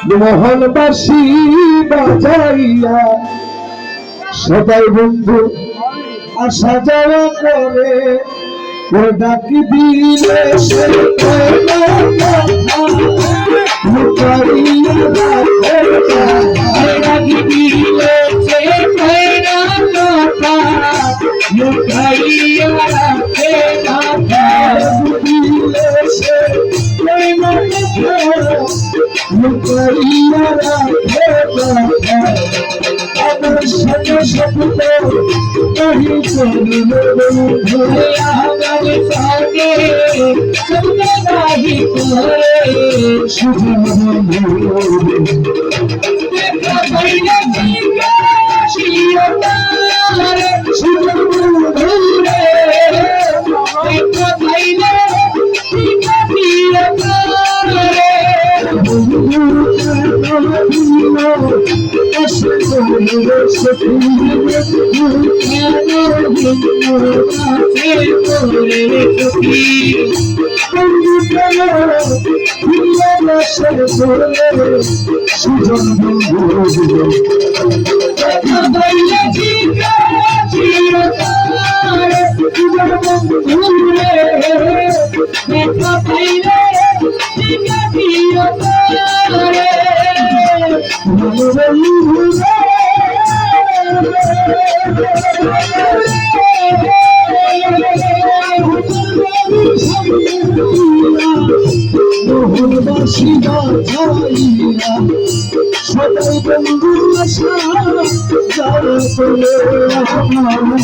মোহনবাসী বাজাইয়া সবাই বন্ধু আসা যাওয়া করে ও ডাকি দিলে সে ডাকি দিলে সে আমার সাথে সাথে কহি করে আমার সাথে শুধু সুজন মোহনবাসী বাজাইয়া সবাই বন্ধু আসা যাওয়া করে আমার